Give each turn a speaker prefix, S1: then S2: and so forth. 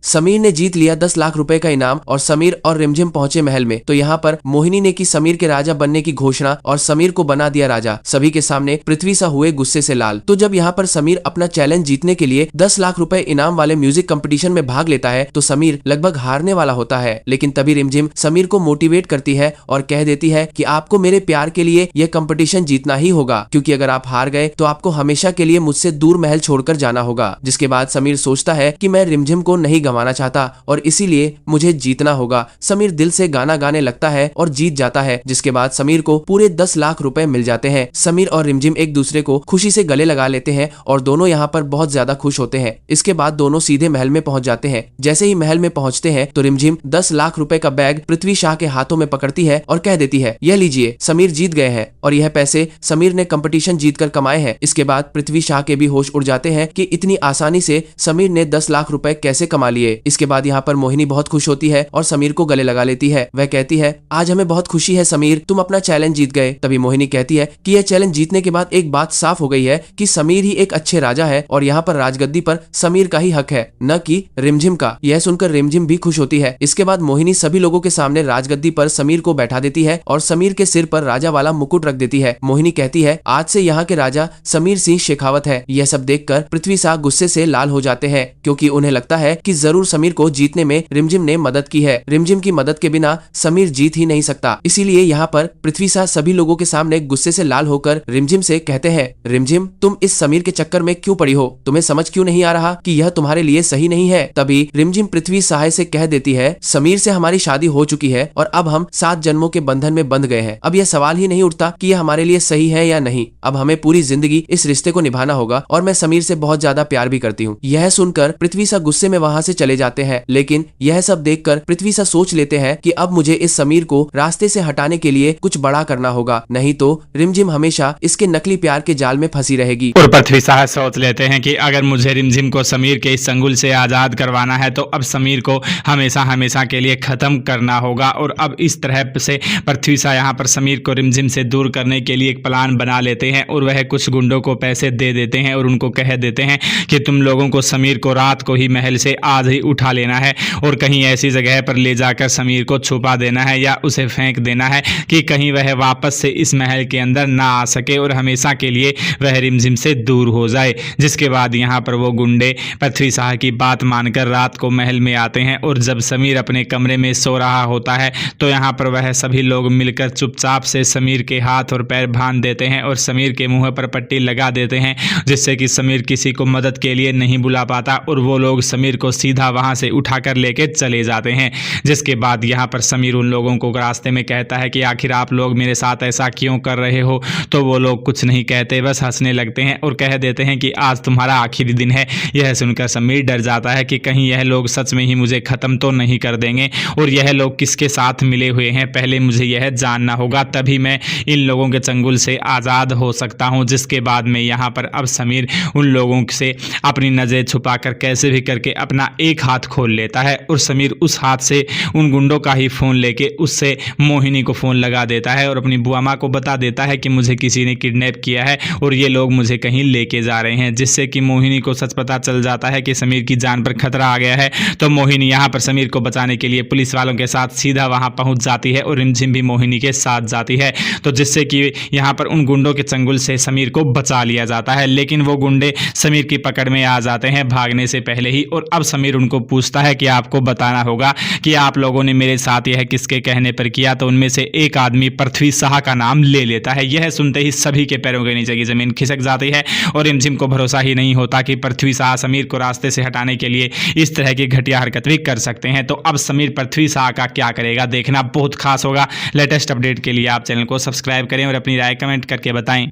S1: समीर ने जीत लिया 10 लाख रुपए का इनाम और समीर और रिमझिम पहुंचे महल में। तो यहाँ पर मोहिनी ने की समीर के राजा बनने की घोषणा और समीर को बना दिया राजा। सभी के सामने पृथ्वी सा हुए गुस्से से लाल। तो जब यहाँ पर समीर अपना चैलेंज जीतने के लिए 10 लाख रुपए इनाम वाले म्यूजिक कंपटीशन में भाग लेता है तो समीर लगभग हारने वाला होता है। लेकिन तभी रिमझिम समीर को मोटिवेट करती है और कह देती है कि आपको मेरे प्यार के लिए यह कंपटीशन जीतना ही होगा, क्योंकि अगर आप हार गए तो आपको हमेशा के लिए मुझसे दूर महल छोड़कर जाना होगा। जिसके बाद समीर सोचता है कि मैं रिमझिम को नहीं गंवाना चाहता और इसीलिए मुझे जीतना होगा। समीर दिल से गाना गाने लगता है और जीत जाता है। जिसके बाद समीर को पूरे 10 लाख रुपए मिल जाते हैं। समीर और रिमझिम एक दूसरे को खुशी से गले लगा लेते हैं और दोनों यहाँ पर बहुत ज्यादा खुश होते हैं। इसके बाद दोनों सीधे महल में पहुंच जाते हैं। जैसे ही महल में पहुंचते हैं तो रिमझिम 10 लाख रुपए का बैग पृथ्वी शाह के हाथों में पकड़ती है और कह देती है, यह लीजिए, समीर जीत गए हैं और यह पैसे समीर ने कंपटीशन जीतकर कमाए हैं। इसके बाद पृथ्वी शाह के भी होश उड़ जाते हैं कि इतनी आसानी से समीर ने 10 लाख रुपए कैसे कमा लिए। इसके बाद यहाँ पर मोहिनी बहुत खुश होती है और समीर को गले लगा लेती है। वह कहती है, आज हमें बहुत खुशी है समीर, तुम अपना चैलेंज जीत गए। तभी मोहिनी कहती है कि यह चैलेंज जीतने के बाद एक बात साफ हो गई है कि समीर ही एक अच्छे राजा है और यहाँ पर राजगद्दी पर समीर का ही हक है, न कि रिमझिम का। यह सुनकर रिमझिम भी खुश होती है। इसके बाद मोहिनी सभी लोगों के सामने राजगद्दी पर समीर को बैठा देती है और समीर के सिर पर राजा वाला मुकुट रख देती है। मोहिनी कहती है, आज से यहाँ के राजा समीर सिंह शेखावत है। यह सब देखकर पृथ्वी शाह गुस्से से लाल हो जाते हैं, क्योंकि उन्हें लगता है कि जरूर समीर को जीतने में रिमझिम ने मदद की है। रिमझिम की मदद के बिना समीर जीत ही नहीं सकता। इसीलिए यहाँ पर पृथ्वी शाह सभी लोगों के सामने गुस्से से लाल होकर रिमझिम से कहते हैं, रिमझिम, तुम इस समीर के चक्कर में क्यों पड़ी हो? तुम्हें समझ क्यों नहीं आ रहा कि यह तुम्हारे लिए सही नहीं है? तभी रिमझिम पृथ्वी शाह से कह देती है, समीर से हमारी शादी हो चुकी है और अब हम 7 जन्मों के बंधन में बंध गए हैं। अब यह सवाल ही नहीं उठता कि यह हमारे लिए सही है या नहीं। अब हमें पूरी जिंदगी इस रिश्ते को निभाना होगा और मैं समीर से बहुत ज्यादा प्यार भी करती हूँ। यह सुनकर पृथ्वी शाह गुस्से में वहाँ से चले जाते हैं। लेकिन यह सब देखकर पृथ्वी शाह सोच लेते हैं कि अब मुझे इस समीर को रास्ते से हटाने के लिए कुछ बड़ा करना होगा, नहीं तो रिमझिम हमेशा इसके नकली प्यार के जाल में फंसी रहेगी।
S2: और पृथ्वी शाह सोच लेते हैं कि अगर मुझे रिमझिम को समीर के इस चंगुल से आजाद करवाना है तो अब समीर को हमेशा हमेशा के लिए खत्म करना होगा। और अब इस तरह से पृथ्वी शाह यहाँ पर समीर को रिमझिम से दूर करने के लिए एक प्लान बना लेते हैं और वह कुछ गुंडों को पैसे दे देते हैं और उनको कह देते हैं कि तुम लोगों को समीर को रात को ही महल से आज ही उठा लेना है और कहीं ऐसी जगह पर ले जाकर समीर को छुपा देना है या उसे फेंक देना है कि कहीं वह वापस से इस महल के अंदर ना आ सके और हमेशा के लिए वह रिमझिम से दूर हो जाए। जिसके बाद यहाँ पर वो गुंडे पृथ्वी शाह की बात मानकर रात को महल में आते हैं और जब समीर अपने कमरे में सो रहा होता है तो यहाँ पर वह सभी लोग मिलकर चुपचाप से समीर के हाथ और पैर बांध देते हैं और समीर के मुंह पर पट्टी लगा देते हैं, जिससे कि समीर किसी को मदद के लिए नहीं बुला पाता और वो लोग समीर को सीधा वहां से उठाकर लेके चले जाते हैं। जिसके बाद यहाँ पर समीर उन लोगों को रास्ते में कहता है कि आखिर आप लोग मेरे साथ ऐसा क्यों कर रहे हो? तो वो लोग कुछ नहीं कहते, बस हंसने लगते हैं और कह देते हैं कि आज तुम्हारा आखिरी दिन है। यह सुनकर समीर डर जाता है कि कहीं यह लोग सच में ही मुझे खत्म तो नहीं कर देंगे और यह लोग किसके साथ मिले हुए हैं, पहले मुझे यह जानना होगा, तभी मैं इन लोगों के चंगुल से आज़ाद हो सकता हूं। जिसके बाद में यहाँ पर अब समीर उन लोगों से अपनी नज़र छुपाकर कैसे भी करके अपना एक हाथ खोल लेता है और समीर उस हाथ से उन गुंडों का ही फ़ोन लेके उससे मोहिनी को फ़ोन लगा देता है और अपनी बुआ माँ को बता देता है कि मुझे किसी ने किडनैप किया है और ये लोग मुझे कहीं लेके जा रहे हैं। जिससे कि मोहिनी को सच पता चल जाता है कि समीर की जान पर खतरा आ गया है। तो मोहिनी यहाँ पर समीर को बचाने के लिए पुलिस वालों के साथ सीधा वहाँ पहुँच जाती है और रिमझिम भी मोहिनी के साथ जाती है। तो जिससे कि यहाँ पर उन गुंडों के चंगुल से समीर को बचा लिया जाता है। लेकिन वो गुंडे समीर की पकड़ में आ जाते हैं भागने से पहले ही और अब समीर उनको पूछता है कि आपको बताना होगा कि आप लोगों ने मेरे साथ यह किसके कहने पर किया। तो उनमें से एक आदमी पृथ्वी शाह का नाम ले लेता है। यह सुनते ही सभी के पैरों के नीचे की जमीन खिसक जाती है और रिमझिम को भरोसा ही नहीं होता कि पृथ्वी शाह समीर को रास्ते से हटाने के लिए इस तरह की घटिया हरकत भी कर सकते हैं। तो अब समीर पृथ्वी शाह का क्या करेगा, देखना बहुत खास होगा। लेटेस्ट अपडेट के लिए आप चैनल को सब्सक्राइब करें और अपनी राय कमेंट करके बताएं।